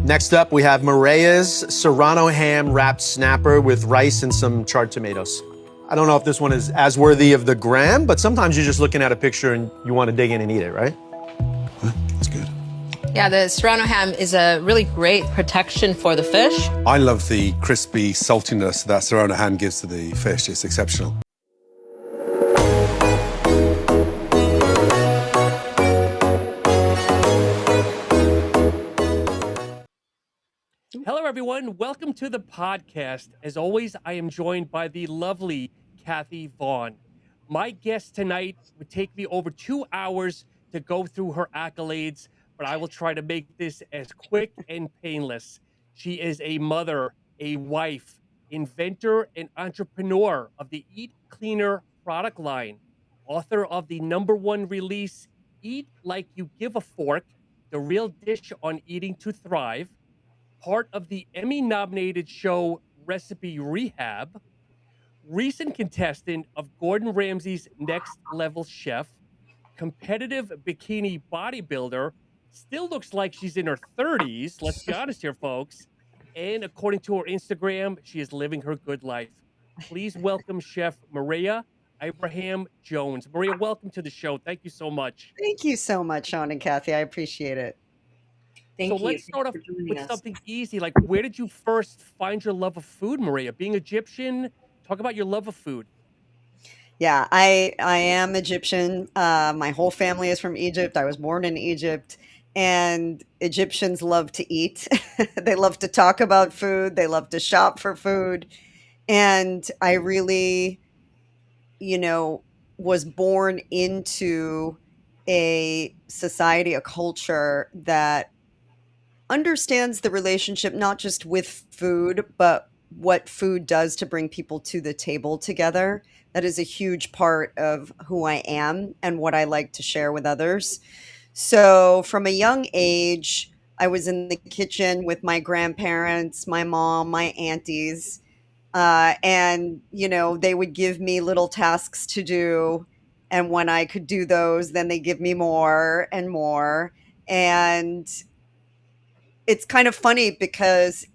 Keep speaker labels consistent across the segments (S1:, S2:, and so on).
S1: Next up, we have Mareya's Serrano ham wrapped snapper with rice and some charred tomatoes. I don't know if this one is as worthy of the gram, but sometimes you're just looking at a picture and you want to dig in and eat it, right?
S2: That's good.
S3: Yeah, the Serrano ham is a really great protection for the fish.
S2: I love the crispy saltiness that Serrano ham gives to the fish. It's exceptional.
S4: Hello, everyone. Welcome to the podcast. As always, I am joined by the lovely Kathy Vaughn. My guest tonight would take me over 2 hours to go through her accolades, but I will try to make this as quick and painless. She is a mother, a wife, inventor, and entrepreneur of the Eat Cleaner product line, author of the #1 release, Eat Like You Give a Fork, the real dish on eating to thrive, part of the Emmy-nominated show Recipe Rehab, recent contestant of Gordon Ramsay's Next Level Chef, competitive bikini bodybuilder, still looks like she's in her 30s, let's be honest here, folks, and according to her Instagram, she is living her good life. Please welcome Chef Maria Ibraham Jones. Maria, welcome to the show. Thank you so much.
S5: Thank you so much, Sean and Kathy. I appreciate it.
S4: So let's start off with something easy. Like, where did you first find your love of food, Maria? Being Egyptian, talk about your love of food.
S5: Yeah, I am Egyptian. My whole family is from Egypt. I was born in Egypt, and Egyptians love to eat. They love to talk about food. They love to shop for food. And I really, was born into a society, a culture that understands the relationship not just with food, but what food does to bring people to the table together. That is a huge part of who I am and what I like to share with others. So, from a young age, I was in the kitchen with my grandparents, my mom, my aunties, and they would give me little tasks to do. And when I could do those, then they give me more and more. And it's kind of funny because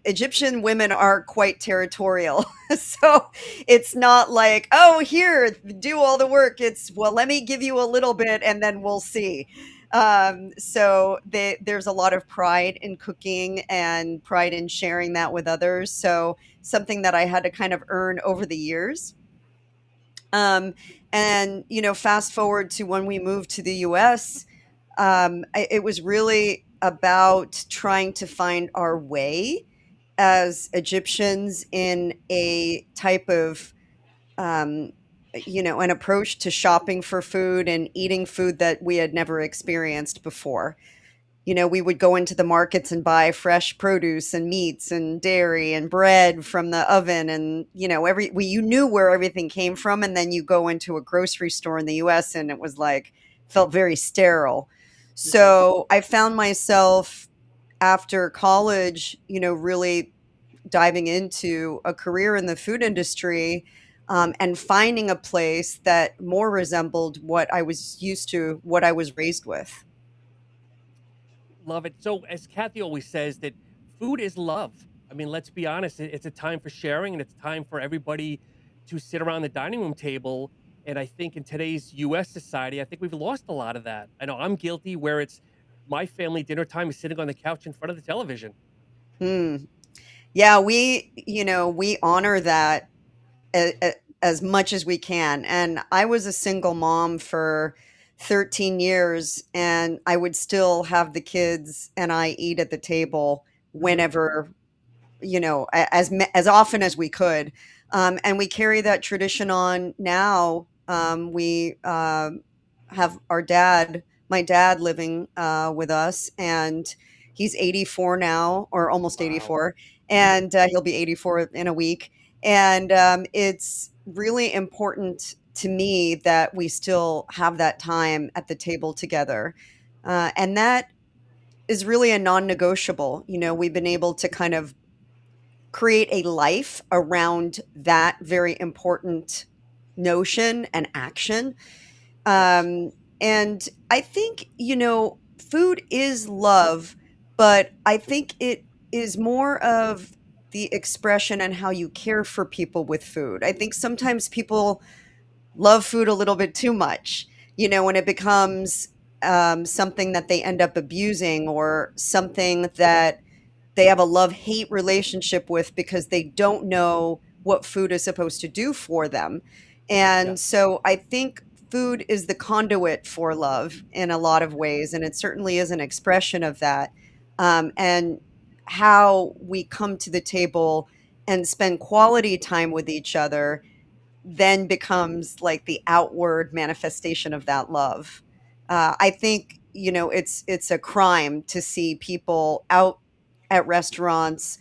S5: Egyptian women are quite territorial. So it's not like, oh, here, do all the work. It's, well, let me give you a little bit and then we'll see. So there's a lot of pride in cooking and pride in sharing that with others. So something that I had to kind of earn over the years. And, fast forward to when we moved to the US, it was really about trying to find our way as Egyptians in a type of, an approach to shopping for food and eating food that we had never experienced before. We would go into the markets and buy fresh produce and meats and dairy and bread from the oven, and you knew where everything came from, and then you go into a grocery store in the US and it was like felt very sterile. So I found myself after college, really diving into a career in the food industry, and finding a place that more resembled what I was used to, what I was raised with.
S4: Love it. So, as Kathy always says, that food is love. I mean, let's be honest, it's a time for sharing and it's time for everybody to sit around the dining room table. And I think in today's US society, I think we've lost a lot of that. I know I'm guilty where it's my family dinner time is sitting on the couch in front of the television.
S5: Yeah, we honor that as much as we can. And I was a single mom for 13 years, and I would still have the kids and I eat at the table whenever, as often as we could. And we carry that tradition on now. We have my dad living with us, and he's 84 now, or almost 84, and he'll be 84 in a week. And it's really important to me that we still have that time at the table together. And that is really a non-negotiable. We've been able to kind of create a life around that very important notion and action. And I think, food is love, but I think it is more of the expression and how you care for people with food. I think sometimes people love food a little bit too much, when it becomes something that they end up abusing or something that they have a love-hate relationship with because they don't know what food is supposed to do for them.
S4: Yeah.
S5: And so I think food is the conduit for love in a lot of ways, and it certainly is an expression of that. And how we come to the table and spend quality time with each other then becomes like the outward manifestation of that love. I think it's a crime to see people out at restaurants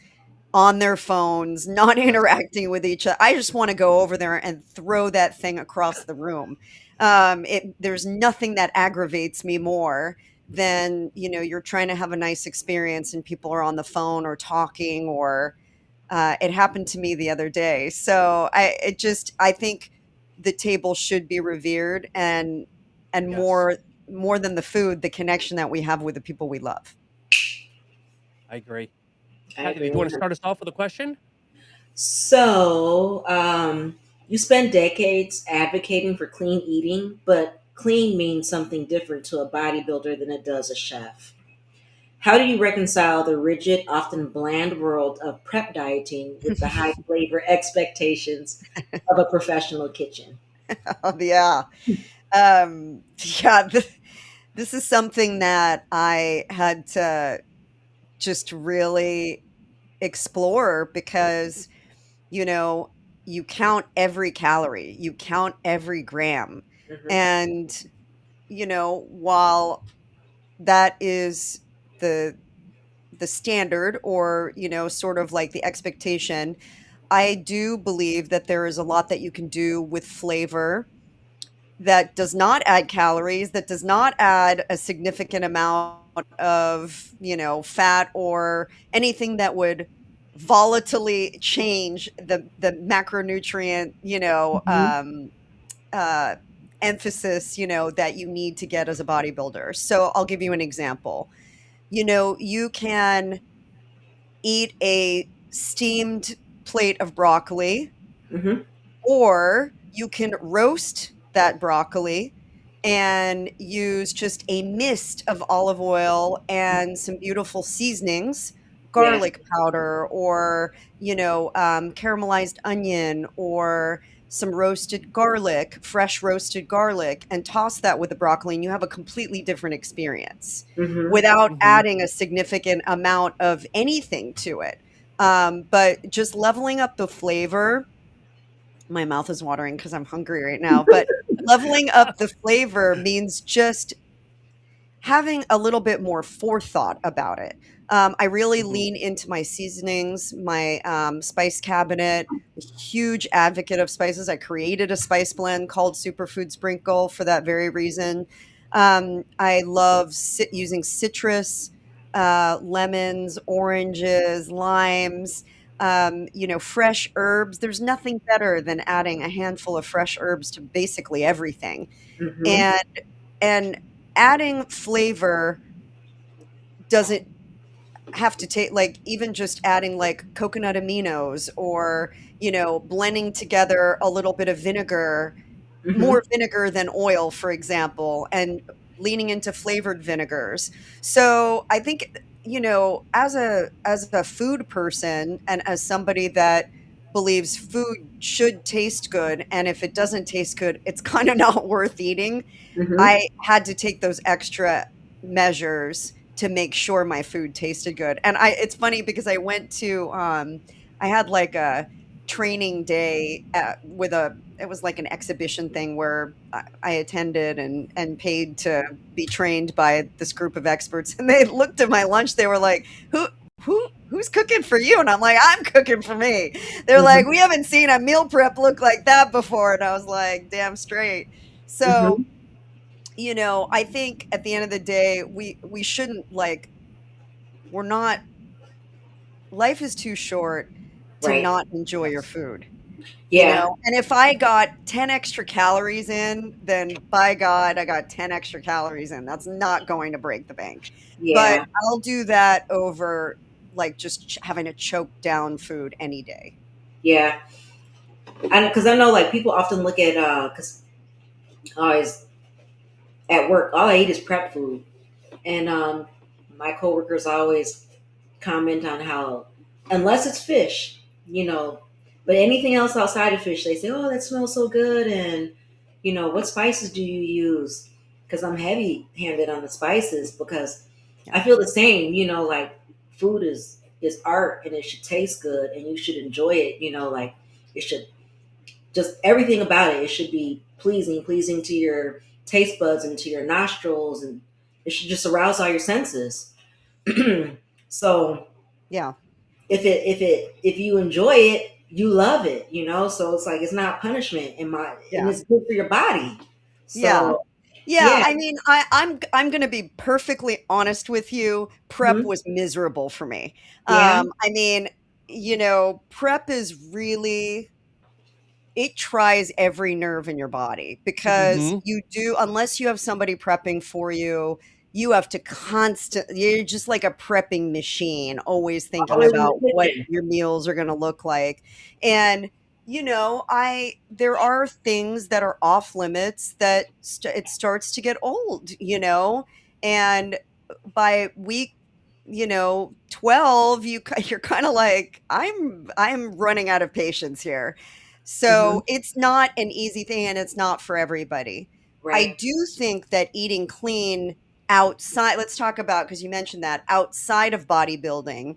S5: on their phones, not
S4: Yes.
S5: interacting with each other. I just want to go over there and throw that thing across the room. There's nothing that aggravates me more than you're trying to have a nice experience and people are on the phone or talking or it happened to me the other day. So I think the table should be revered and
S4: Yes.
S5: more than the food, the connection that we have with the people we love.
S4: I agree.
S6: I
S4: Kathy,
S6: agree
S4: did you want to
S6: 100.
S4: start us off with a question?
S6: So, you spend decades advocating for clean eating, but clean means something different to a bodybuilder than it does a chef. How do you reconcile the rigid, often bland world of prep dieting with the high flavor expectations of a professional kitchen?
S5: Oh, yeah. Yeah. This is something that I had to just really explore because, you know, you count every calorie, you count every gram.
S6: Hmm.
S5: And, while that is the the standard or, sort of like the expectation, I do believe that there is a lot that you can do with flavor that does not add calories, that does not add a significant amount of, fat or anything that would volatilely change the macronutrient,
S6: Hmm.
S5: uh, emphasis, that you need to get as a bodybuilder. So I'll give you an example. You can eat a steamed plate of broccoli,
S6: Hmm.
S5: or you can roast that broccoli and use just a mist of olive oil and some beautiful seasonings,
S6: Yeah.
S5: garlic powder, or, caramelized onion, or some roasted garlic, fresh roasted garlic, and toss that with the broccoli, and you have a completely different experience
S6: Hmm.
S5: without
S4: Hmm.
S5: adding a significant amount of anything to it. But just leveling up the flavor, my mouth is watering because I'm hungry right now, but leveling up the flavor means just having a little bit more forethought about it. I really
S4: Hmm.
S5: lean into my seasonings, my spice cabinet, a huge advocate of spices. I created a spice blend called Superfood Sprinkle for that very reason. I love using citrus, lemons, oranges, limes, fresh herbs. There's nothing better than adding a handful of fresh herbs to basically everything.
S6: Hmm.
S5: And and adding flavor doesn't have to take, like, even just adding like coconut aminos or, blending together a little bit of vinegar,
S6: Hmm.
S5: more vinegar than oil, for example, and leaning into flavored vinegars. So I think, as a food person and as somebody that believes food should taste good, and if it doesn't taste good, it's kind of not worth eating.
S6: Hmm.
S5: I had to take those extra measures to make sure my food tasted good. And it's funny because I had like a training day with it was like an exhibition thing where I attended and paid to be trained by this group of experts. And they looked at my lunch. They were like, who's cooking for you? And I'm like, I'm cooking for me. They're like,
S6: Hmm.
S5: we haven't seen a meal prep look like that before. And I was like, damn straight. So,
S6: Hmm.
S5: I think at the end of the day, we shouldn't, like, we're not life is too short to
S6: Right.
S5: not enjoy your
S4: Yes.
S5: food.
S6: Yeah,
S5: And if I got 10 extra calories in, then by God, I got 10 extra calories in. That's not going to break the bank. But
S6: yeah,
S5: I'll do that over like just having to choke down food any day.
S6: yeah. Because I know like people often look at because always at work, all I eat is prep food, and my coworkers always comment on how unless it's fish, but anything else outside of fish, they say, "Oh, that smells so good," and what spices do you use? Because I'm heavy-handed on the spices because
S5: Yeah.
S6: I feel the same. Like food is art and it should taste good and you should enjoy it. Like it should just everything about it. It should be pleasing to your taste buds and to your nostrils, and it should just arouse all your senses. So
S5: Yeah.
S6: if you enjoy it, you love it. So it's like it's not punishment and
S5: Yeah.
S6: it's good for your body.
S5: Yeah.
S6: So
S5: Yeah,
S6: yeah.
S5: I mean, I'm gonna be perfectly honest with you. Prep
S6: Mhm.
S5: was miserable for me.
S6: Yeah.
S5: I mean, prep is really it tries every nerve in your body because
S4: Mm-hmm.
S5: you do unless you have somebody prepping for you, you have to you're just like a prepping machine, always thinking
S6: Always in the
S5: about what
S6: kitchen.
S5: your meals are gonna look like. And, I there are things that are off limits that it starts to get old, and by week 12 you're kind of like I'm running out of patience here,
S6: Hmm.
S5: so it's not an easy thing and it's not for everybody. I
S6: Right.
S5: do think that eating clean outside, let's talk about, because you mentioned that outside of bodybuilding,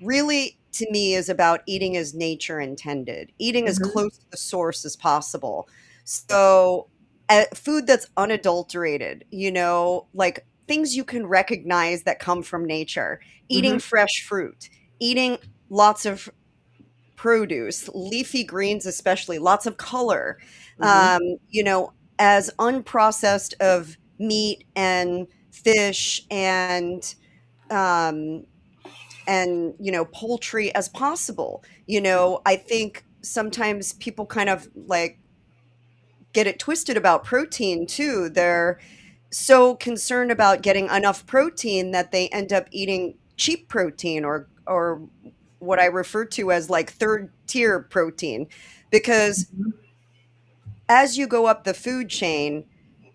S5: really to me is about eating as nature intended, eating as
S6: Hmm.
S5: close to the source as possible. So, food that's unadulterated, like things you can recognize that come from nature,
S6: Hmm.
S5: eating fresh fruit, eating lots of produce, leafy greens especially, lots of color,
S6: Hmm.
S5: um, you know, as unprocessed of meat and fish um, poultry as possible. I think sometimes people kind of like get it twisted about protein too. They're so concerned about getting enough protein that they end up eating cheap protein or what I refer to as like third tier protein, because as you go up the food chain,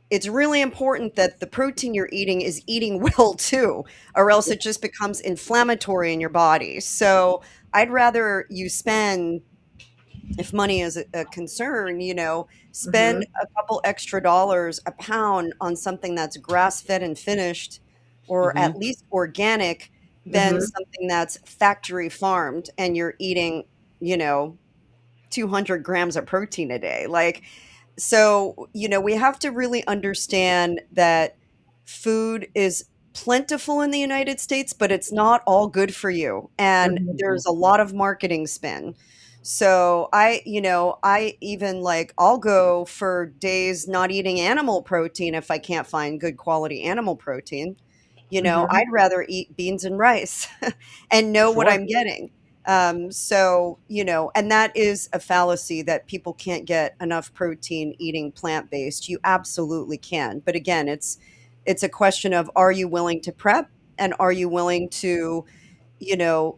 S5: it's really important that the protein you're eating is eating well too, or else it just becomes inflammatory in your body. So I'd rather you spend, if money is a concern, spend
S6: Hmm.
S5: a couple extra dollars a pound on something that's grass fed and finished, or
S4: Mm-hmm.
S5: at least organic, than
S6: Hmm.
S5: something that's factory farmed and you're eating, you know, 200 grams of protein a day. Like, so, we have to really understand that food is plentiful in the United States, but it's not all good for you. And
S6: Hmm.
S5: there's a lot of marketing spin. So I even like, I'll go for days not eating animal protein if I can't find good quality animal protein.
S6: Hmm.
S5: I'd rather eat beans and rice and know what
S4: Sure.
S5: I'm getting. So, and that is a fallacy that people can't get enough protein eating plant-based. You absolutely can. But again, it's a question of, are you willing to prep, and are you willing to,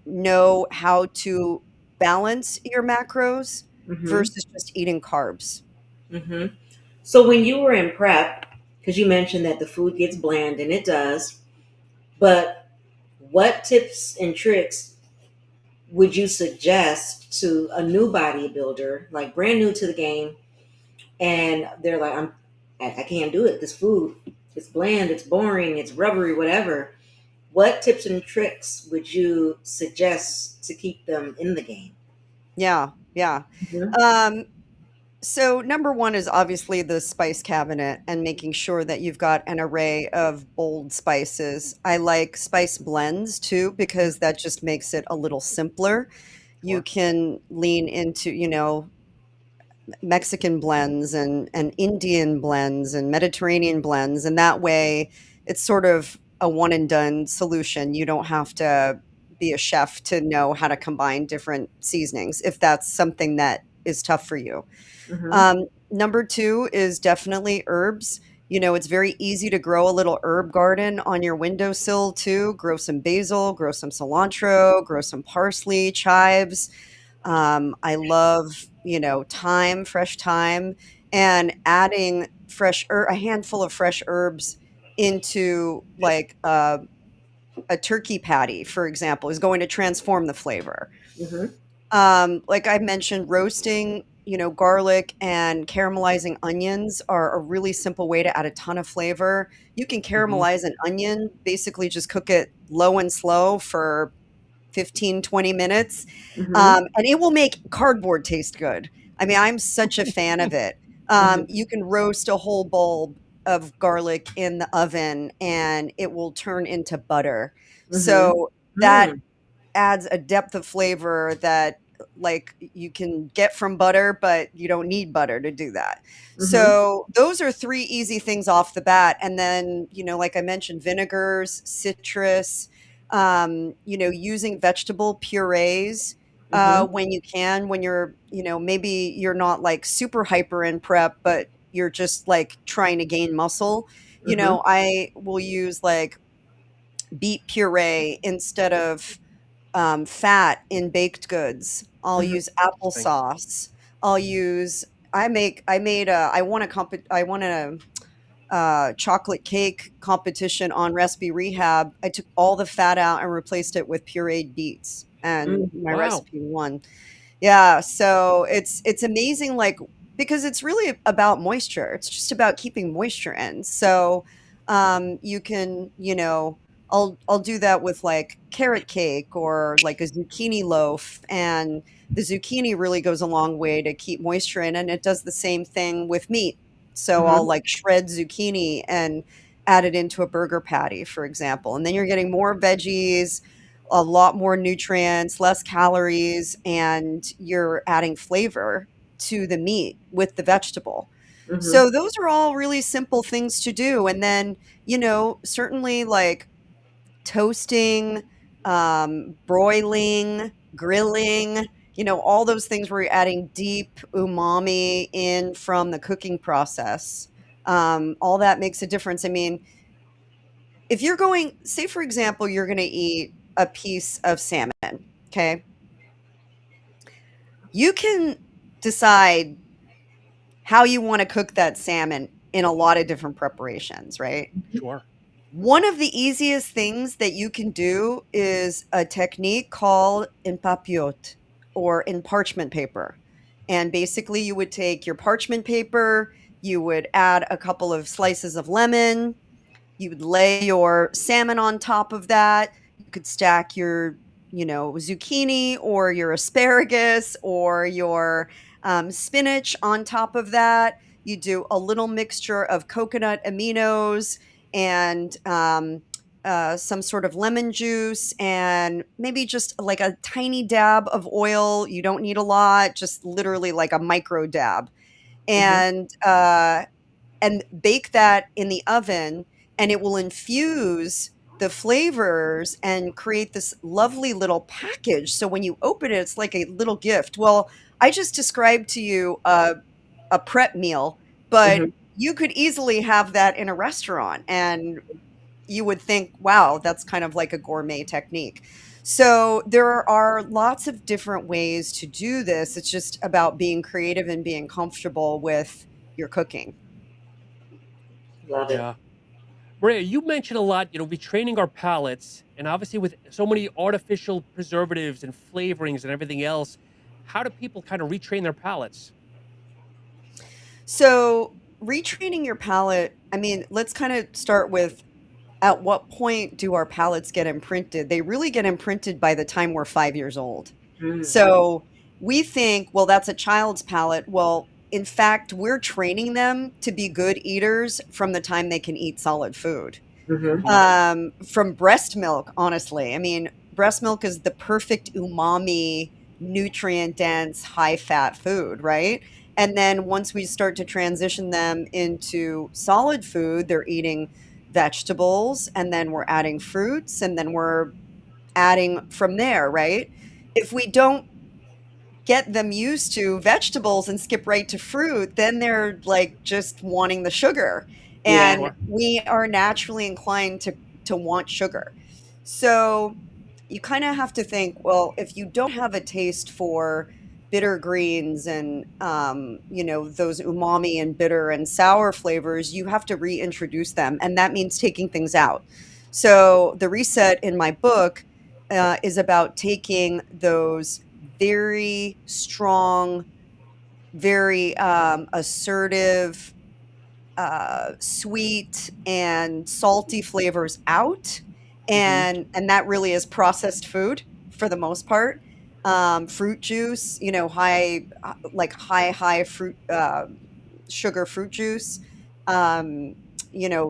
S5: know how to balance your macros
S6: Hmm.
S5: versus just eating carbs.
S6: Hmm. So when you were in prep, because you mentioned that the food gets bland and it does, but what tips and tricks would you suggest to a new bodybuilder, like brand new to the game, and they're like, I can't do it. This food, it's bland, it's boring, it's rubbery, whatever. What tips and tricks would you suggest to keep them in the game?
S5: Yeah, yeah.
S6: Hmm.
S5: Um, So number one is obviously the spice cabinet and making sure that you've got an array of bold spices. I like spice blends too, because that just makes it a little simpler. You
S4: Sure.
S5: can lean into, Mexican blends and Indian blends and Mediterranean blends, and that way it's sort of a one and done solution. You don't have to be a chef to know how to combine different seasonings if that's something that is tough for you.
S6: Mm-hmm.
S5: Number two is definitely herbs. It's very easy to grow a little herb garden on your windowsill too. Grow some basil, grow some cilantro, grow some parsley, chives. I love, thyme, fresh thyme, and adding a handful of fresh herbs into like a turkey patty, for example, is going to transform the flavor.
S6: Mm-hmm.
S5: Like I mentioned, roasting, garlic and caramelizing onions are a really simple way to add a ton of flavor. You can
S4: Hmm.
S5: caramelize an onion, basically just cook it low and slow for 15, 20 minutes,
S6: Mm-hmm.
S5: and it will make cardboard taste good. I mean, I'm such a fan of it.
S6: Mm-hmm.
S5: You can roast a whole bulb of garlic in the oven and it will turn into butter.
S6: Mm-hmm.
S5: So that
S6: Mm.
S5: adds a depth of flavor that like you can get from butter, but you don't need butter to do that.
S6: Mm-hmm.
S5: So those are three easy things off the bat. And then, like I mentioned, vinegars, citrus, using vegetable purees
S6: Mm-hmm.
S5: when you can, when you're, maybe you're not like super hyper in prep, but you're just like trying to gain muscle.
S6: Mm-hmm.
S5: I will use like beet puree instead of fat in baked goods. I'll
S6: Mm-hmm.
S5: use
S4: Interesting.
S5: applesauce. I'll use I made a I won a chocolate cake competition on Recipe Rehab. I took all the fat out and replaced it with pureed beets, and
S6: Mm.
S5: my
S4: Wow.
S5: recipe won. Yeah, so it's amazing, like, because it's really about moisture. It's just about keeping moisture in. So, you can, I'll do that with like carrot cake or like a zucchini loaf, and the zucchini really goes a long way to keep moisture in, and it does the same thing with meat. So I'll
S6: Mm-hmm.
S5: like shred zucchini and add it into a burger patty, for example, and then you're getting more veggies, a lot more nutrients, less calories, and you're adding flavor to the meat with the vegetable.
S6: Mm-hmm.
S5: So those are all really simple things to do. And then, certainly like toasting, broiling, grilling, all those things where you're adding deep umami in from the cooking process. All that makes a difference. I mean, if you're going, say, for example, you're going to eat a piece of salmon, okay? You can decide how you want to cook that salmon in a lot of different preparations, right?
S4: Sure.
S5: One of the easiest things that you can do is a technique called en papillote, or in parchment paper. And basically, you would take your parchment paper, you would add a couple of slices of lemon, you would lay your salmon on top of that. You could stack your, zucchini or your asparagus or your spinach on top of that. You do a little mixture of coconut aminos and some sort of lemon juice and maybe just like a tiny dab of oil. You don't need a lot, just literally like a micro dab.
S6: Mm-hmm.
S5: And bake that in the oven, and it will infuse the flavors and create this lovely little package. So when you open it, it's like a little gift. Well, I just described to you a prep meal, but
S6: Mm-hmm.
S5: you could easily have that in a restaurant, and you would think, wow, that's kind of like a gourmet technique. So there are lots of different ways to do this. It's just about being creative and being comfortable with your cooking.
S6: Love it.
S4: Yeah. Maria, you mentioned a lot, retraining our palates, and obviously with so many artificial preservatives and flavorings and everything else, how do people kind of retrain their palates?
S5: So, retraining your palate, I mean, let's kind of start with, at what point do our palates get imprinted? They really get imprinted by the time we're 5 years old.
S6: Mm.
S5: So, we think, well, that's a child's palate. Well, in fact, we're training them to be good eaters from the time they can eat solid food.
S6: Mm-hmm.
S4: Hmm.
S5: From breast milk, honestly. I mean, breast milk is the perfect umami, nutrient dense, high fat food, right? And then once we start to transition them into solid food, they're eating vegetables, and then we're adding fruits, and then we're adding from there, right? If we don't get them used to vegetables and skip right to fruit, then they're like just wanting the sugar.
S6: Yeah.
S5: And we are naturally inclined to want sugar. So you kind of have to think, well, if you don't have a taste for bitter greens and those umami and bitter and sour flavors, you have to reintroduce them, and that means taking things out. So the reset in my book is about taking those very strong, very assertive, sweet and salty flavors out,
S6: Hmm.
S5: and that really is processed food for the most part. Fruit juice, high fruit sugar fruit juice, um,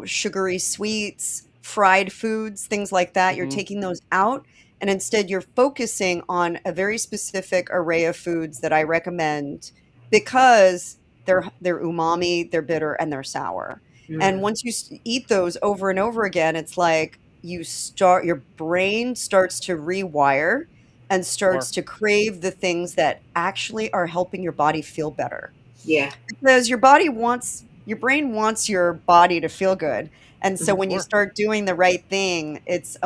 S5: sugary sweets, fried foods, things like that. You're
S4: Hmm.
S5: taking those out, and instead you're focusing on a very specific array of foods that I recommend because they're umami, they're bitter, and they're sour. And
S6: Mm.
S5: once you eat those over and over again, it's like your brain starts to rewire and
S4: Sure.
S5: starts to crave the things that actually are helping your body feel better.
S6: Yeah.
S5: Because your brain wants your body to feel good. And so
S6: Hmm.
S5: when you
S4: Sure.
S5: start doing the right thing, it's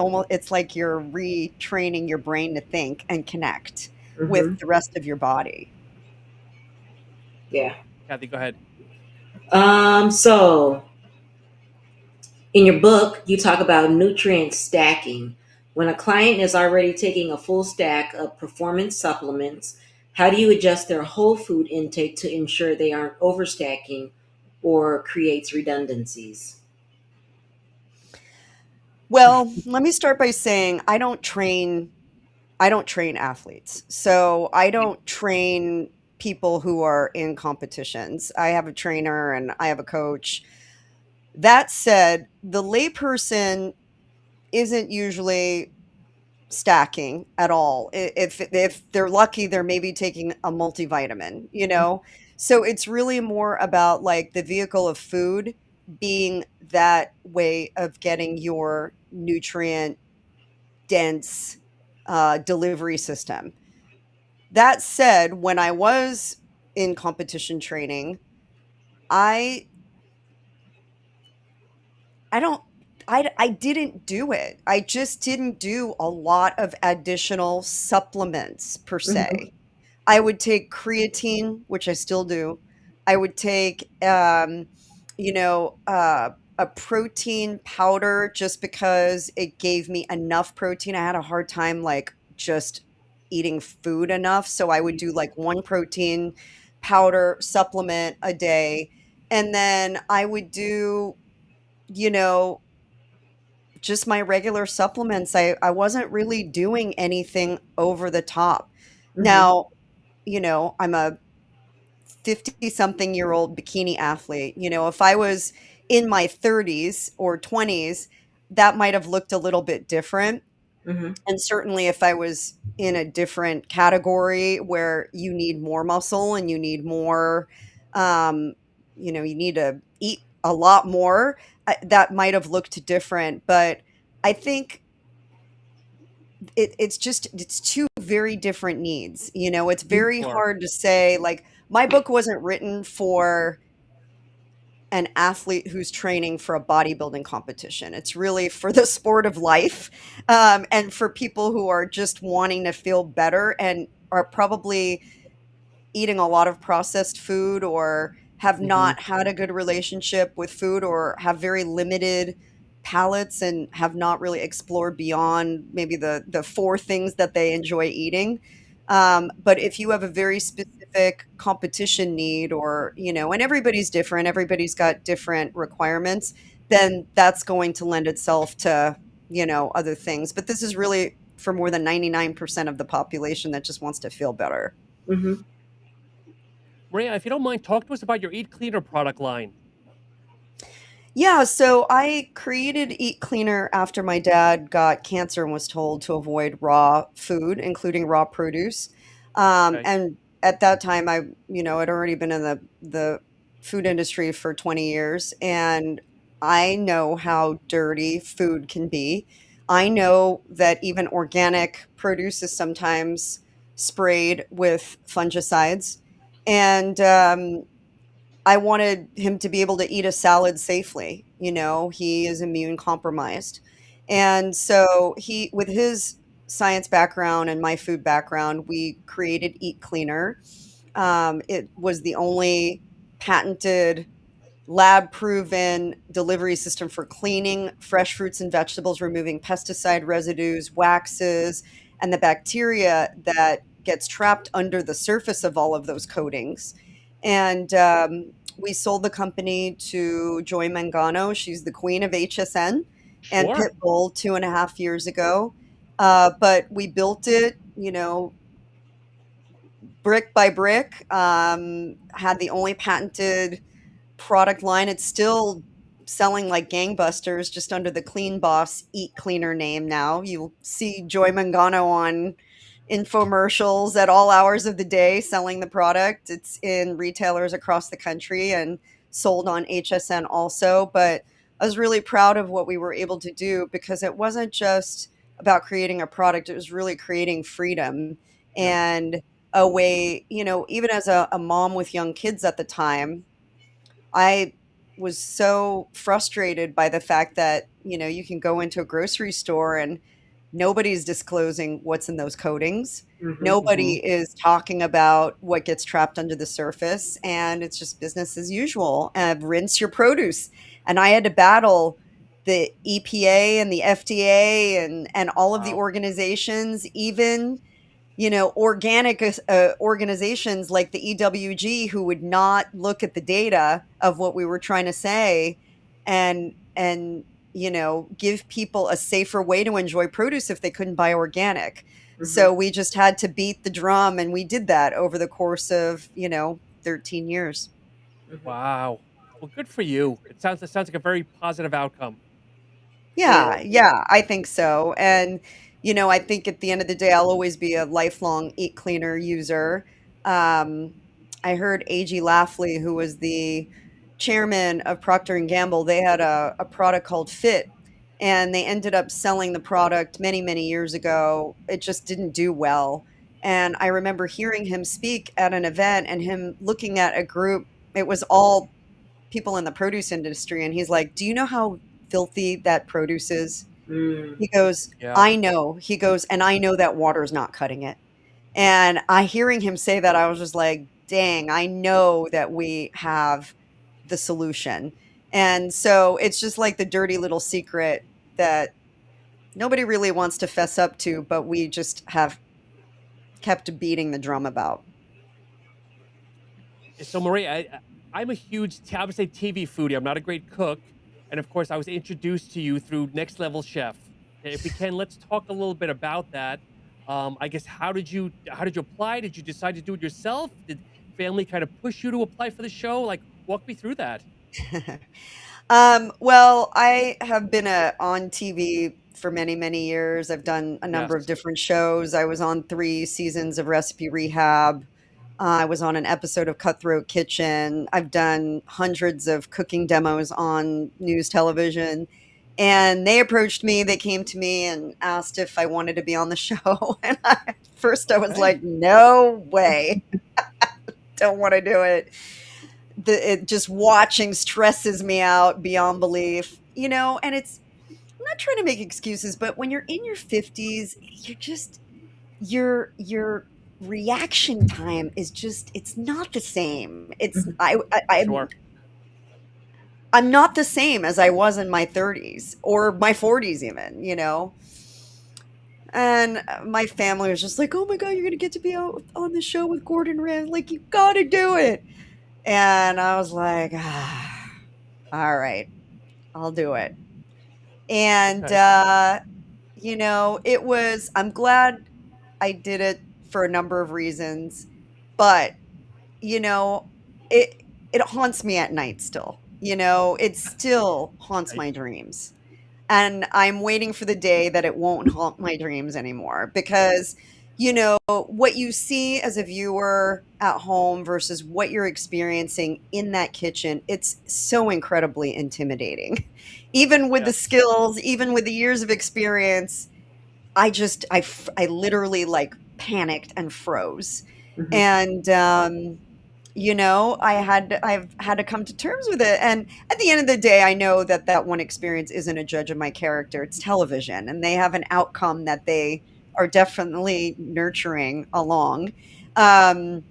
S5: like you're retraining your brain to think and connect with
S6: Hmm.
S5: the rest of your body.
S6: Yeah.
S4: Kathy, go ahead.
S6: So in your book, you talk about nutrient stacking. When a client is already taking a full stack of performance supplements, how do you adjust their whole food intake to ensure they aren't overstacking or creates redundancies?
S5: Well, let me start by saying I don't train athletes. So I don't train people who are in competitions. I have a trainer and I have a coach. That said, the layperson isn't usually stacking at all. If they're lucky, they're maybe taking a multivitamin, you know? So it's really more about like the vehicle of food being that way of getting your nutrient dense delivery system. That said, when I was in competition training, I I don't I didn't do it. I just didn't do a lot of additional supplements per
S6: Hmm.
S5: se. I would take creatine, which I still do. I would take, a protein powder just because it gave me enough protein. I had a hard time like just eating food enough. So I would do like one protein powder supplement a day. And then I would do, you know, just my regular supplements. I wasn't really doing anything over the top.
S6: Hmm.
S5: Now, I'm a 50 something year old bikini athlete. If I was in my 30s or 20s, that might have looked a little bit different.
S6: Hmm.
S5: And certainly if I was in a different category where you need more muscle and you need more, um, you need to eat a lot more, that might have looked different. But I think it's two very different needs. It's very
S4: Sure.
S5: hard to say, like, my book wasn't written for an athlete who's training for a bodybuilding competition. It's really for the sport of life, and for people who are just wanting to feel better and are probably eating a lot of processed food or have
S4: Hmm.
S5: not had a good relationship with food or have very limited palates and have not really explored beyond maybe the four things that they enjoy eating. But if you have a very specific competition need or, and everybody's different, everybody's got different requirements, then that's going to lend itself to, other things. But this is really for more than 99% of the population that just wants to feel better.
S6: Hmm.
S4: Maria, if you don't mind, talk to us about your Eat Cleaner product line.
S5: Yeah, so I created Eat Cleaner after my dad got cancer and was told to avoid raw food, including raw produce.
S4: Okay.
S5: And at that time, I'd already been in the food industry for 20 years, and I know how dirty food can be. I know that even organic produce is sometimes sprayed with fungicides. And I wanted him to be able to eat a salad safely. He is immune compromised. And so with his science background and my food background, we created Eat Cleaner. It was the only patented lab proven delivery system for cleaning fresh fruits and vegetables, removing pesticide residues, waxes, and the bacteria that gets trapped under the surface of all of those coatings. And we sold the company to Joy Mangano. She's the queen of HSN and
S4: Sure.
S5: Pitbull 2.5 years ago. But we built it, brick by brick, had the only patented product line. It's still selling like gangbusters, just under the Clean Boss Eat Cleaner name now. You'll see Joy Mangano on infomercials at all hours of the day selling the product. It's in retailers across the country and sold on HSN also. But I was really proud of what we were able to do, because it wasn't just about creating a product, it was really creating freedom
S4: Yep.
S5: and a way, even as a mom with young kids at the time, I was so frustrated by the fact that, you can go into a grocery store and nobody's disclosing what's in those coatings.
S6: Hmm.
S5: Nobody is talking about what gets trapped under the surface, and it's just business as usual. Rinse your produce. And I had to battle the EPA and the FDA and all of the
S4: Wow.
S5: organizations, even organic organizations like the EWG, who would not look at the data of what we were trying to say and give people a safer way to enjoy produce if they couldn't buy organic.
S6: Hmm.
S5: So we just had to beat the drum, and we did that over the course of 13 years.
S6: Hmm.
S4: Wow. Well, good for you. It sounds like a very positive outcome.
S5: Yeah, yeah, I think so. And, I think at the end of the day, I'll always be a lifelong Eat Cleaner user. Um, I heard A.G. Lafley, who was the chairman of Procter and Gamble, they had a product called Fit, and they ended up selling the product many, many years ago. It just didn't do well. And I remember hearing him speak at an event and him looking at a group. It was all people in the produce industry, and he's like, "Do you know how filthy that produce is?"
S6: Mm.
S5: He goes,
S4: Yeah.
S5: "I know." He goes, "And I know that water's not cutting it." And hearing him say that, I was just like, "Dang, I know that we have the solution." And so it's just like the dirty little secret that nobody really wants to fess up to, but we just have kept beating the drum about.
S4: So, Maria, I'm a huge, I would say, TV foodie. I'm not a great cook, and of course, I was introduced to you through Next Level Chef. Okay, if we can, let's talk a little bit about that. I guess how did you apply? Did you decide to do it yourself? Did family kind of push you to apply for the show? Like, walk me through that.
S5: Well, I have been on TV for many, many years. I've done a number of
S4: Yes.
S5: different shows. I was on 3 seasons of Recipe Rehab. I was on an episode of Cutthroat Kitchen. I've done hundreds of cooking demos on news television. And they approached me, they came to me and asked if I wanted to be on the show. And at first I was
S4: Okay.
S5: like, no way, don't want to do it. It just watching stresses me out beyond belief, and I'm not trying to make excuses, but when you're in your 50s, you're just your reaction time is just, it's not the same. It's
S4: Sure.
S5: I'm not the same as I was in my 30s or my 40s even, and my family was just like, "Oh my god, you're going to get to be out on the show with Gordon Ramsay. Like, you got to do it." And I was like, all right, I'll do it. And,
S4: Okay.
S5: I'm glad I did it for a number of reasons, but, you know, it, it haunts me at night still. It still haunts
S4: Right.
S5: my dreams. And I'm waiting for the day that it won't haunt my dreams anymore, because, what you see as a viewer at home versus what you're experiencing in that kitchen, it's so incredibly intimidating. Even with the
S4: Yes.
S5: skills, even with the years of experience, I literally like panicked and froze.
S6: Mhm.
S5: And I've had to come to terms with it. And at the end of the day, I know that that one experience isn't a judge of my character. It's television, and they have an outcome that they are definitely nurturing along. Um,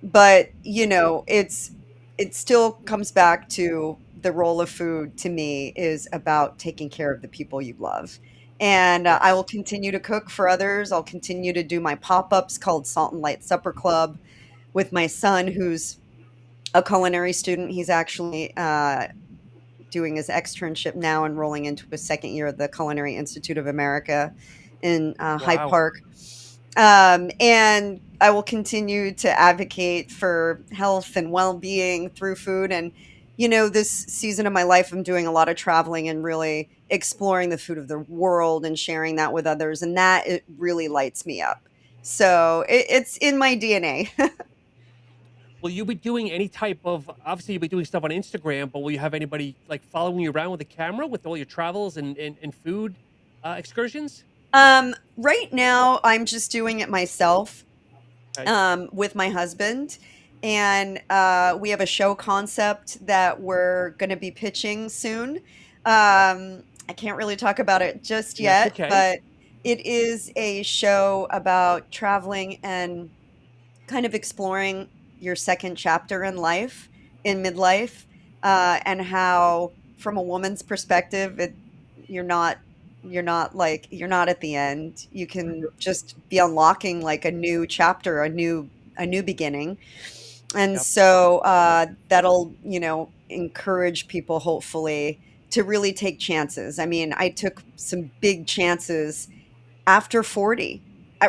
S5: but it still comes back to the role of food to me is about taking care of the people you love. And I will
S4: Yes.
S5: continue to cook for others. I'll continue to do my pop-ups called Salt and Light Supper Club with my son, who's a culinary student. He's actually doing his externship now and rolling into his second year at the Culinary Institute of America in Hyde
S4: Wow.
S5: Park. And I will continue to advocate for health and well-being through food. And this season of my life, I'm doing a lot of traveling and really exploring the food of the world and sharing that with others, and that it really lights me up. So it's in my DNA.
S4: Will you be doing any type of, obviously you'll be doing stuff on Instagram, but will you have anybody like following you around with a camera with all your travels and food excursions?
S5: Right now, I'm just doing it myself,
S4: Okay.
S5: with my husband, and we have a show concept that we're going to be pitching soon. I can't really talk about it just
S4: And that's
S5: yet,
S4: okay.
S5: but it is a show about traveling and kind of exploring your second chapter in life, in midlife, and how, from a woman's perspective, you're not at the end. You can
S6: Mhm.
S5: just be unlocking like a new chapter, a new beginning. And
S4: Yep.
S5: so that'll encourage people, hopefully, to really take chances. I mean, I took some big chances after 40,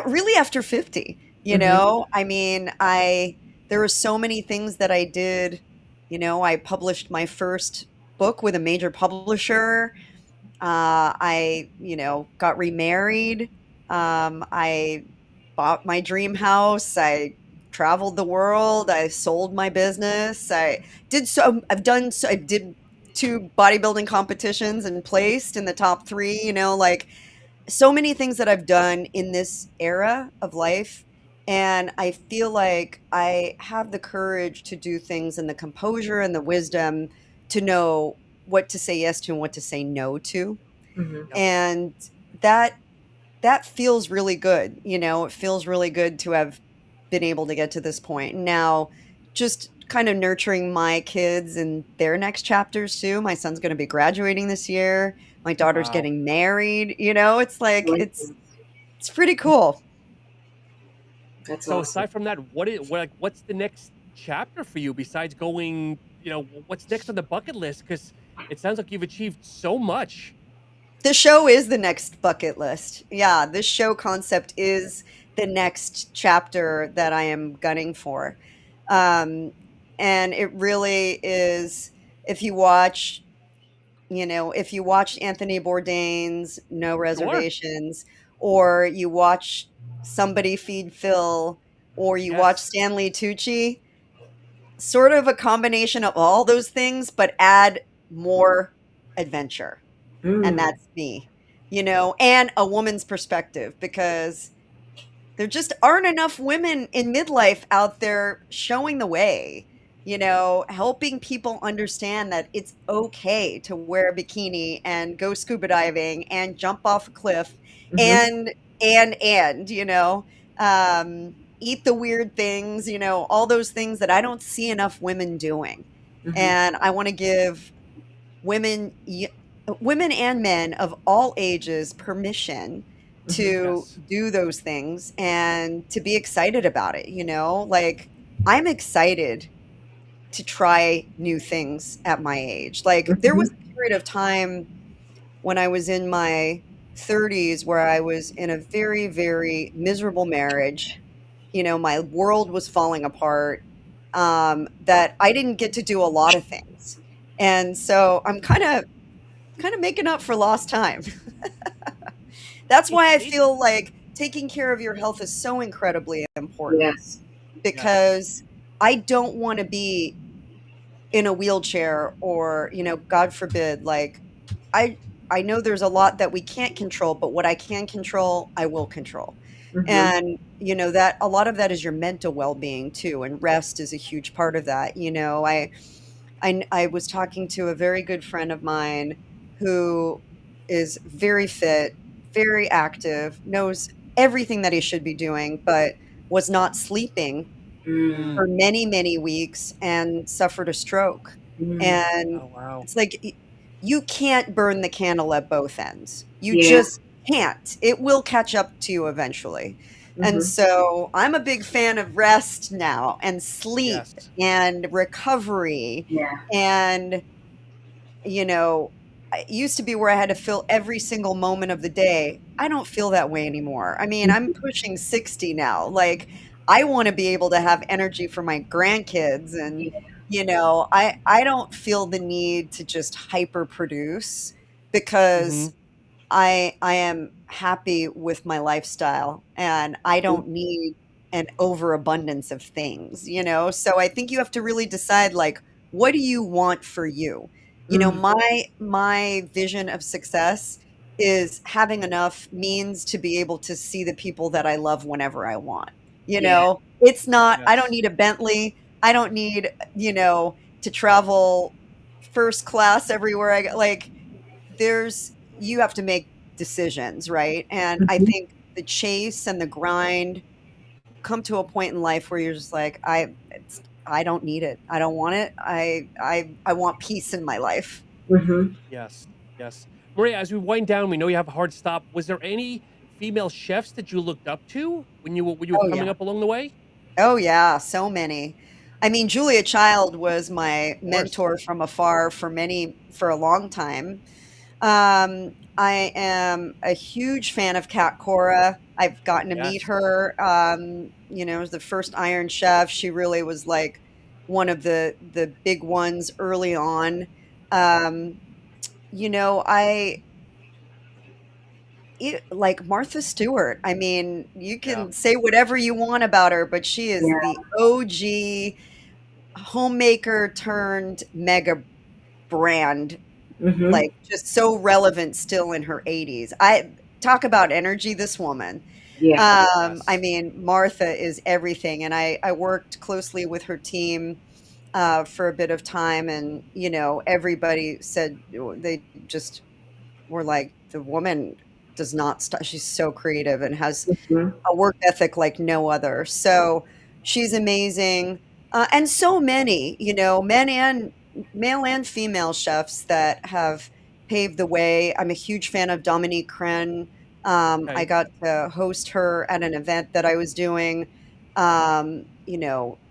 S5: really after 50,
S6: Mhm.
S5: I mean, I there were so many things that I did. I published my first book with a major publisher. I, got remarried. I bought my dream house. I traveled the world. I sold my business. I did two bodybuilding competitions and placed in the top three, like so many things that I've done in this era of life. And I feel like I have the courage to do things and the composure and the wisdom to know what to say yes to and what to say no to.
S6: Mhm.
S4: Yep.
S5: And that that feels really good. It feels really good to have been able to get to this point. Now, just kind of nurturing my kids and their next chapters too. My son's going to be graduating this year. My daughter's
S4: Wow.
S5: getting married. It's like
S6: Congratulations.
S5: it's pretty cool.
S6: That's
S4: So
S6: awesome.
S4: aside from that, what's the next chapter for you besides going? What's next on the bucket list? Because it sounds like you've achieved so much.
S5: The show is the next bucket list. Yeah, this show concept is the next chapter that I am gunning for. Um, and it really is, if you watch, if you watched Anthony Bourdain's No
S4: Sure.
S5: Reservations, or you watch Somebody Feed Phil, or you watch
S4: Yes.
S5: Stanley Tucci, sort of a combination of all those things, but add more adventure, and
S6: Mm.
S5: that's me, and a woman's perspective, because there just aren't enough women in midlife out there showing the way, helping people understand that it's okay to wear a bikini and go scuba diving and jump off a cliff
S6: Mhm.
S5: and eat the weird things, all those things that I don't see enough women doing.
S6: Mhm.
S5: And I want to give women y women and men of all ages permission
S6: Mhm.
S5: to
S4: Yes.
S5: do those things and to be excited about it, like, I'm excited to try new things at my age. Like, there was
S6: Mhm.
S5: a period of time when I was in my 30s where I was in a very, very miserable marriage. My world was falling apart, that I didn't get to do a lot of things. And so I'm kind of making up for lost time. That's why I
S4: It
S5: feel like taking care of your health is so incredibly important,
S6: Yes.
S4: Yes.
S5: because I don't want to be in a wheelchair, or, God forbid, like, I I know there's a lot that we can't control, but what I can control, I will control.
S6: Mm-hmm.
S5: And, that a lot of that is your mental well-being too, and rest is a huge part of that. I was talking to a very good friend of mine who is very fit, very active, knows everything that he should be doing, but was not sleeping
S6: Mm.
S5: for many, many weeks and suffered a stroke.
S6: Mm.
S5: And
S4: Oh wow.
S5: it's like you can't burn the candle at both ends. You
S6: Yeah.
S5: just can't. It will catch up to you eventually. And
S6: Mm-hmm.
S5: so I'm a big fan of rest now and sleep
S4: Yes.
S5: and recovery
S6: Yeah.
S5: and it used to be where I had to fill every single moment of the day. I don't feel that way anymore. I mean, I'm pushing 60 now. Like, I want to be able to have energy for my grandkids and
S6: Yeah.
S5: I don't feel the need to just hyper produce
S4: Mm-hmm.
S5: because I am happy with my lifestyle and I don't need an overabundance of things? So I think you have to really decide like what do you want for you?
S6: Mm.
S5: My vision of success is having enough means to be able to see the people that I love whenever I want. You
S6: Yeah.
S5: know, it's not I don't
S4: Yes.
S5: need a Bentley. I don't need, to travel first class everywhere I go. Like there's you have to make decisions, right? And I
S6: Mhm.
S5: think the chase and the grind come to a point in life where you're just like, I don't need it. I don't want it. I want peace in my life.
S6: Mhm.
S4: Yes. Yes. Maria, as we wind down, we know you have a hard stop. Was there any female chefs that you looked up to when you were
S5: Oh
S4: coming
S5: yeah.
S4: up along the way?
S5: Oh yeah, so many. I mean, Julia Child was my
S4: Of course.
S5: mentor from afar for a long time. I am a huge fan of Kat Cora. I've gotten to meet
S4: Yes.
S5: her. As the first Iron Chef. She really was like one of the big ones early on. Um, I like Martha Stewart. I mean, you
S4: Yeah.
S5: can say whatever you want about her, but she is
S6: Yeah.
S5: the OG homemaker turned mega brand,
S6: Mhm.
S5: like, just so relevant still in her 80s. I talk about energy, this woman.
S6: Yeah.
S5: I
S4: Yes.
S5: mean, Martha is everything, and I worked closely with her team, for a bit of time, and, everybody said they just were like, "The woman does not stop. She's so creative and has
S6: Mhm.
S5: a work ethic like no other." So she's amazing. And so many, male and female chefs that have paved the way. I'm a huge fan of Dominique Crenn. I
S4: Okay.
S5: got to host her at an event that I was doing.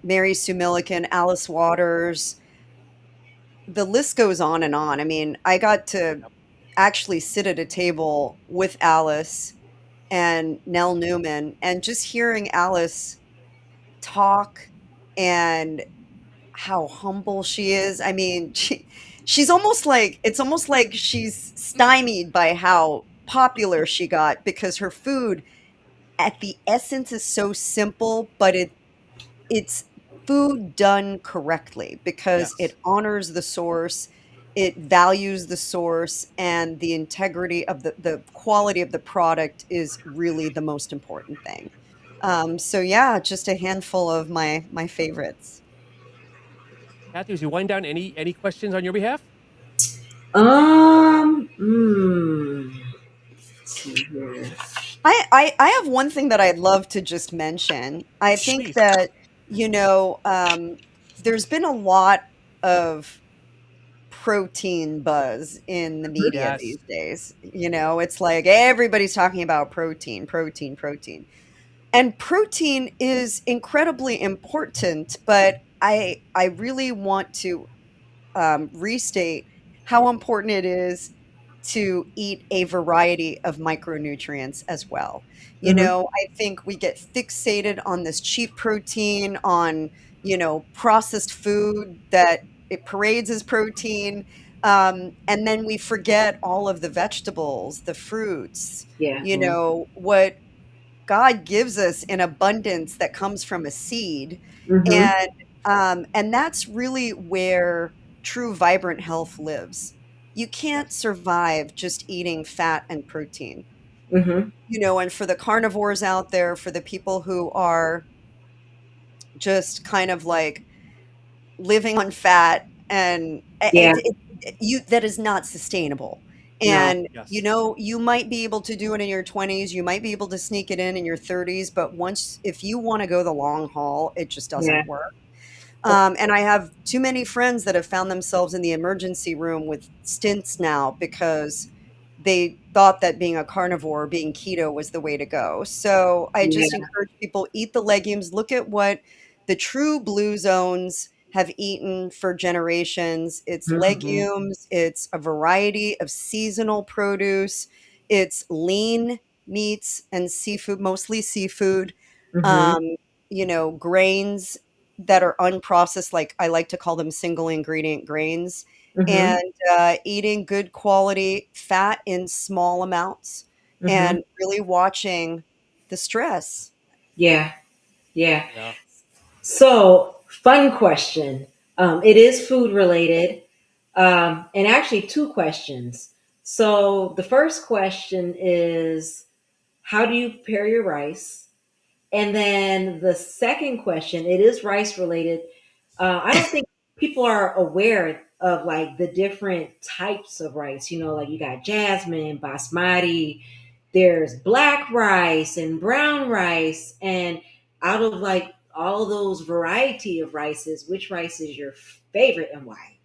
S5: Mary Sue Milliken, Alice Waters, the list goes on and on. I mean, I got to
S4: Yep.
S5: actually sit at a table with Alice and Nell Newman, and just hearing Alice talk and how humble she is. I mean, she's almost like it's almost like she's stymied by how popular she got because her food at the essence is so simple, but it's food done correctly because it
S4: Yes.
S5: honors the source, it values the source, and the integrity of the quality of the product is really the most important thing. So yeah, just a handful of my favorites.
S4: Kathy, as we wind down, any questions on your behalf?
S6: Mm. Let's see here.
S5: I have one thing that I'd love to just mention. I think
S4: Please.
S5: that, you know, um, there's been a lot of protein buzz in the media
S4: Yes.
S5: these days. It's like everybody's talking about protein, protein, protein. And protein is incredibly important, but I really want to restate how important it is to eat a variety of micronutrients as well.
S6: Mhm.
S5: I think we get fixated on this cheap protein, on, processed food that it parades as protein. And then we forget all of the vegetables, the fruits,
S6: Yeah.
S5: what God gives us in abundance that comes from a seed.
S6: Mhm.
S5: And that's really where true vibrant health lives. You can't
S4: Yes.
S5: survive just eating fat and protein.
S6: Mm-hmm.
S5: And for the carnivores out there, for the people who are just kind of like living on fat, and
S6: Yeah.
S5: that is not sustainable.
S6: No.
S5: And
S4: Yes.
S5: you might be able to do it in your 20s, you might be able to sneak it in your 30s, but once if you want to go the long haul, it just
S6: Yeah.
S5: doesn't work.
S6: Okay.
S5: And I have too many friends that have found themselves in the emergency room with stints now because they thought that being a carnivore, being keto was the way to go. So I just
S6: Yeah.
S5: encourage people, eat the legumes, look at what the true blue zones have eaten for generations. It's
S6: Mm-hmm.
S5: legumes, it's a variety of seasonal produce, it's lean meats and seafood, mostly seafood.
S6: Mm-hmm.
S5: Um, grains that are unprocessed, like I like to call them single ingredient grains,
S6: Mm-hmm.
S5: and eating good quality fat in small amounts,
S6: Mm-hmm.
S5: and really watching the stress.
S6: Yeah. Yeah.
S4: Yeah.
S6: So, fun question. It is food related, and actually two questions. So, the first question is, how do you prepare your rice? And then the second question, it is rice related. I don't think people are aware of like the different types of rice. Like you got jasmine, basmati, there's black rice and brown rice. And out of like all those variety of rices, which rice is your favorite and why?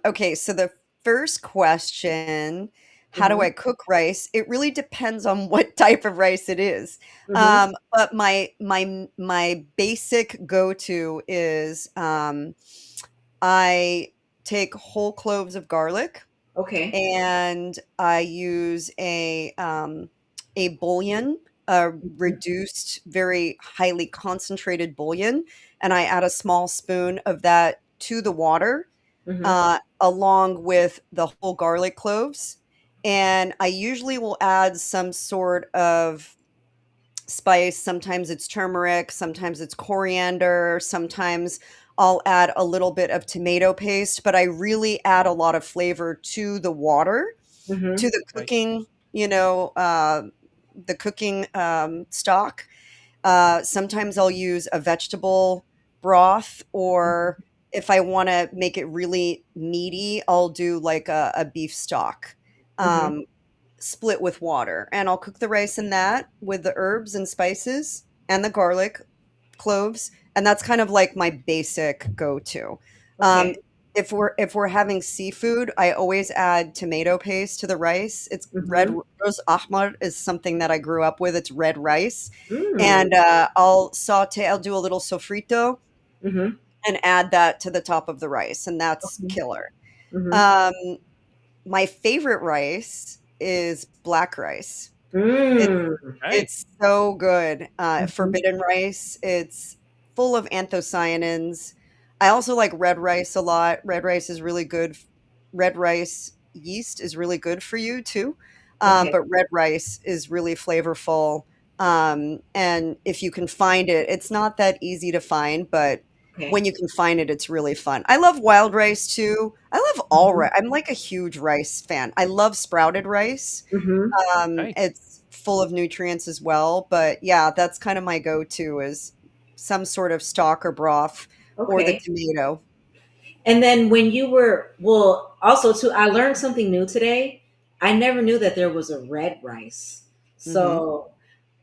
S5: Okay, so the first question, how do
S6: Mm-hmm.
S5: I cook rice? It really depends on what type of rice it is.
S6: Mm-hmm.
S5: But my basic go-to is I take whole cloves of garlic,
S6: Okay.
S5: and I use a bouillon, a reduced, very highly concentrated bouillon, and I add a small spoon of that to the water,
S6: Mm-hmm.
S5: along with the whole garlic cloves. And I usually will add some sort of spice. Sometimes it's turmeric, sometimes it's coriander, sometimes I'll add a little bit of tomato paste, but I really add a lot of flavor to the water,
S6: Mm-hmm.
S5: to the
S4: Right.
S5: cooking, the cooking stock. Sometimes I'll use a vegetable broth, or if I want to make it really meaty, I'll do like a beef stock.
S6: Mm-hmm.
S5: Um, Split with water, and I'll cook the rice in that with the herbs and spices and the garlic cloves, and that's kind of like my basic go-to. Um,
S6: Okay.
S5: if we're having seafood, I always add tomato paste to the rice. It's red
S6: Mm-hmm.
S5: rose ahmar is something that I grew up with. It's red rice,
S6: Mm.
S5: and I'll do a little sofrito
S6: Mm-hmm.
S5: and add that to the top of the rice, and that's
S6: Okay.
S5: killer.
S6: Mm-hmm.
S5: Um, my favorite rice is black rice. It's
S6: Mm.
S4: Okay.
S5: it's so good.
S6: Mhm,
S5: Forbidden rice, it's full of anthocyanins. I also like red rice a lot. Red rice is really good. Red rice yeast is really good for you too.
S6: okay,
S5: But red rice is really flavorful. And if you can find it, it's not that easy to find, but when
S6: okay.
S5: you can find it, it's really fun. I love wild rice too. I love all
S6: Mhm,
S5: rice. I'm like a huge rice fan. I love sprouted rice.
S6: mhm,
S4: Okay.
S5: It's full of nutrients as well, but yeah, that's kind of my go-to is some sort of stock or broth or the
S6: okay.
S5: tomato.
S6: And then when you were, well, also too, I learned something new today. I never knew that there was a red rice.
S5: Mhm.
S6: So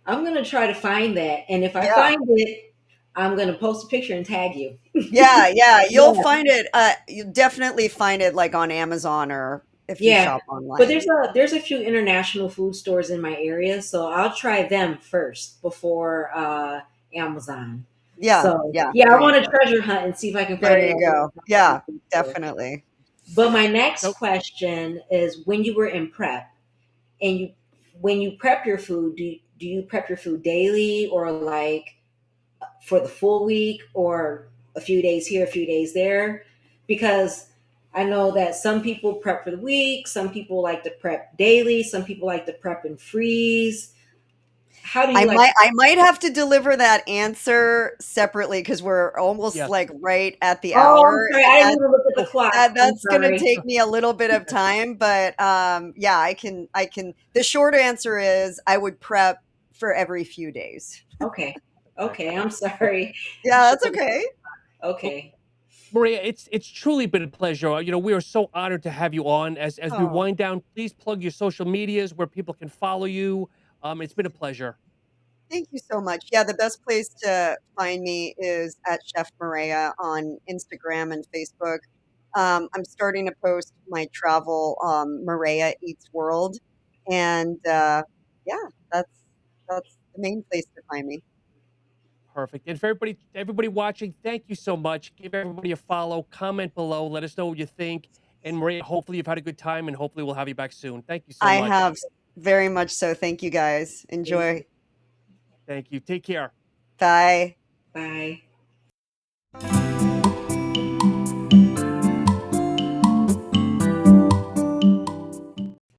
S6: I'm gonna try to find that, and if I
S5: Yeah.
S6: find it, I'm gonna post a picture and tag you.
S5: Yeah, yeah, you'll
S6: Yeah,
S5: find it, you'll definitely find it, like, on Amazon or if you
S6: yeah.
S5: shop
S6: But
S5: online.
S6: there's a few international food stores in my area, so I'll try them first before Amazon.
S5: Yeah,
S6: So
S5: yeah,
S6: yeah, I
S5: there you
S6: want to
S5: go.
S6: treasure hunt and see if I can
S5: There
S6: find
S5: you
S6: that
S5: go.
S6: international
S5: Yeah,
S6: food store.
S5: definitely.
S6: But my next
S4: So
S6: question is, when you were in prep and when you prep your food, do you prep your food daily or like for the full week or a few days here, a few days there? Because I know that some people prep for the week, some people like to prep daily, some people like to prep and freeze. How do you like?
S5: I might have to deliver that answer separately because we're almost
S4: Yes.
S5: like right at the
S6: Oh, I'm
S5: hour.
S6: sorry. I didn't even look at the clock. I'm
S5: That's gonna
S6: sorry.
S5: take me a little bit of time, but yeah, I can. The short answer is I would prep for every few days.
S6: Okay. Okay. I'm sorry.
S5: Yeah, that's okay.
S6: Okay.
S4: Maria, it's truly been a pleasure. We are so honored to have you on. As we
S5: Oh,
S4: wind down, please plug your social medias where people can follow you. It's been a pleasure.
S5: thank you so much. Yeah, the best place to find me is at Chef Maria on Instagram and Facebook. I'm starting to post my travel, Mareya Eats World, and yeah, that's the main place to find me.
S4: Perfect. And for everybody watching, thank you so much. Give everybody a follow, comment below, let us know what you think. And Maria, hopefully you've had a good time and hopefully we'll have you back soon. Thank you so
S5: I
S4: much.
S5: have very much so. Thank you guys.
S6: Thank you.
S5: Enjoy.
S4: Thank you. Take care.
S5: Bye.
S6: Bye.